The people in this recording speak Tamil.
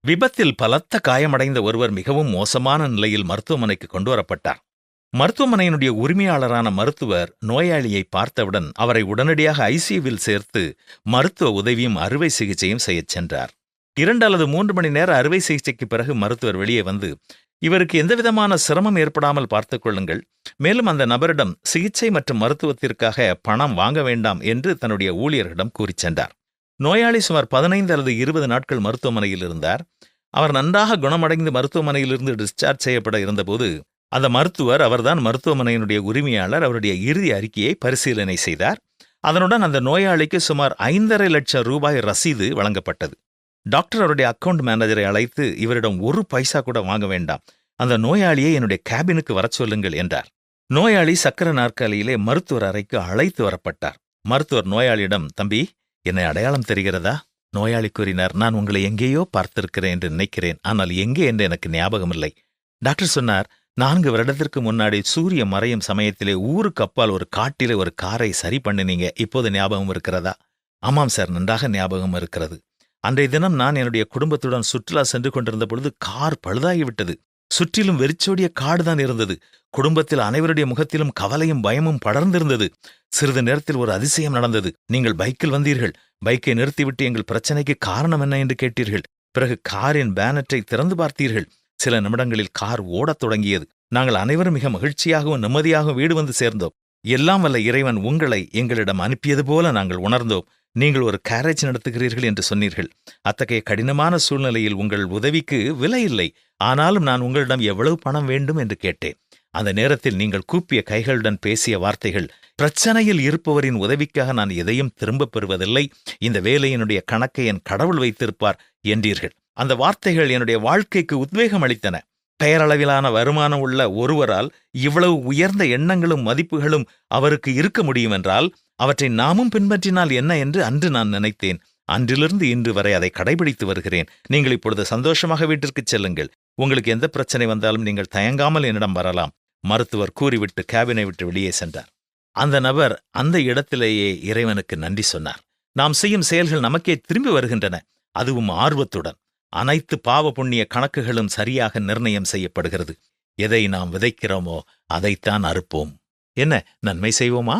விபத்தில் பலத்த காயமடைந்த ஒருவர் மிகவும் மோசமான நிலையில் மருத்துவமனைக்கு கொண்டுவரப்பட்டார். மருத்துவமனையினுடைய உரிமையாளரான மருத்துவர் நோயாளியை பார்த்தவுடன் அவரை உடனடியாக ஐசியூவில் சேர்த்து மருத்துவ உதவியும் அறுவை சிகிச்சையும் செய்யச் சென்றார். 2 அல்லது 3 மணி நேர அறுவை சிகிச்சைக்கு பிறகு மருத்துவர் வெளியே வந்து, இவருக்கு எந்தவிதமான சிரமம் ஏற்படாமல் பார்த்துக் கொள்ளுங்கள், மேலும் அந்த நபரிடம் சிகிச்சை மற்றும் மருத்துவத்திற்காக பணம் வாங்க வேண்டாம் என்று தன்னுடைய ஊழியர்களிடம் கூறிச் சென்றார். நோயாளி சுமார் 15 அல்லது 20 நாட்கள் மருத்துவமனையில் இருந்தார். அவர் நன்றாக குணமடைந்து மருத்துவமனையிலிருந்து டிஸ்சார்ஜ் செய்யப்பட இருந்தபோது அந்த மருத்துவர், அவர்தான் மருத்துவமனையினுடைய உரிமையாளர், அவருடைய இறுதி அறிக்கையை பரிசீலனை செய்தார். அதனுடன் அந்த நோயாளிக்கு சுமார் 5,50,000 லட்சம் ரூபாய் ரசீது வழங்கப்பட்டது. டாக்டர் அவருடைய அக்கவுண்ட் மேனேஜரை அழைத்து, இவரிடம் 1 பைசா கூட வாங்க வேண்டாம், அந்த நோயாளியை என்னுடைய கேபினுக்கு வரச் சொல்லுங்கள் என்றார். நோயாளி சக்கர நாற்காலியிலே மருத்துவர் அறைக்கு அழைத்து வரப்பட்டார். மருத்துவர் நோயாளியிடம், தம்பி, என்னை அடையாளம் தெரிகிறதா? நோயாளி கூறினார், நான் உங்களை எங்கேயோ பார்த்திருக்கிறேன் என்று நினைக்கிறேன், ஆனால் எங்கே என்று எனக்கு ஞாபகமில்லை. டாக்டர் சொன்னார், 4 வருடத்திற்கு முன்னாடி சூரிய மறையும் சமயத்திலே ஊருக்கு அப்பால் ஒரு காட்டிலே ஒரு காரை சரி பண்ணினீங்க, இப்போது ஞாபகம் இருக்கிறதா? ஆமாம் சார், நன்றாக ஞாபகம் இருக்கிறது. அன்றைய தினம் நான் என்னுடைய குடும்பத்துடன் சுற்றுலா சென்று கொண்டிருந்த பொழுது கார் பழுதாகிவிட்டது. சுற்றிலும் வெறிச்சோடிய காடுதான் இருந்தது. குடும்பத்தில் அனைவருடைய முகத்திலும் கவலையும் பயமும் படர்ந்திருந்தது. சிறிது நேரத்தில் ஒரு அதிசயம் நடந்தது. நீங்கள் பைக்கில் வந்தீர்கள். பைக்கை நிறுத்திவிட்டு எங்கள் பிரச்சனைக்கு காரணம் என்ன என்று கேட்டீர்கள். பிறகு காரின் பேனட்டை திறந்து பார்த்தீர்கள். சில நிமிடங்களில் கார் ஓடத் தொடங்கியது. நாங்கள் அனைவரும் மிக மகிழ்ச்சியாகவும் நிம்மதியாகவும் வீடு வந்து சேர்ந்தோம். எல்லாம் வல்ல இறைவன் உங்களை எங்களிடம் அனுப்பியது போல நாங்கள் உணர்ந்தோம். நீங்கள் ஒரு கேரேஜ் நடத்துகிறீர்கள் என்று சொன்னீர்கள். அத்தகைய கடினமான சூழ்நிலையில் உங்கள் உதவிக்கு விலை இல்லை. ஆனாலும் நான் உங்களிடம் எவ்வளவு பணம் வேண்டும் என்று கேட்டேன். அந்த நேரத்தில் நீங்கள் கூப்பிய கைகளுடன் பேசிய வார்த்தைகள், பிரச்சனையில் இருப்பவரின் உதவிக்காக நான் எதையும் திரும்பப் பெறுவதில்லை, இந்த வேலையினுடைய கணக்கை என் கடவுள் வைத்திருப்பார் என்றீர்கள். அந்த வார்த்தைகள் என்னுடைய வாழ்க்கைக்கு உத்வேகம் அளித்தன. பெயரளவிலான வருமானம் உள்ள ஒருவரால் இவ்வளவு உயர்ந்த எண்ணங்களும் மதிப்புகளும் அவருக்கு இருக்க முடியும் என்றால் அவற்றை நாமும் பின்பற்றினால் என்ன என்று அன்று நான் நினைத்தேன். அன்றிலிருந்து இன்று வரை அதை கடைபிடித்து வருகிறேன். நீங்கள் இப்பொழுது சந்தோஷமாக வீட்டிற்கு செல்லுங்கள். உங்களுக்கு எந்த பிரச்சனை வந்தாலும் நீங்கள் தயங்காமல் என்னிடம் வரலாம். மருத்துவர் கூறிவிட்டு கேபினை விட்டு வெளியே சென்றார். அந்த நபர் அந்த இடத்திலேயே இறைவனுக்கு நன்றி சொன்னார். நாம் செய்யும் செயல்கள் நமக்கே திரும்பி வருகின்றன, அதுவும் ஆர்வத்துடன். அனைத்து பாவ புண்ணிய கணக்குகளும் சரியாக நிர்ணயம் செய்யப்படுகிறது. எதை நாம் விதைக்கிறோமோ அதைத்தான் அறுப்போம். என்ன, நன்மை செய்வோமா?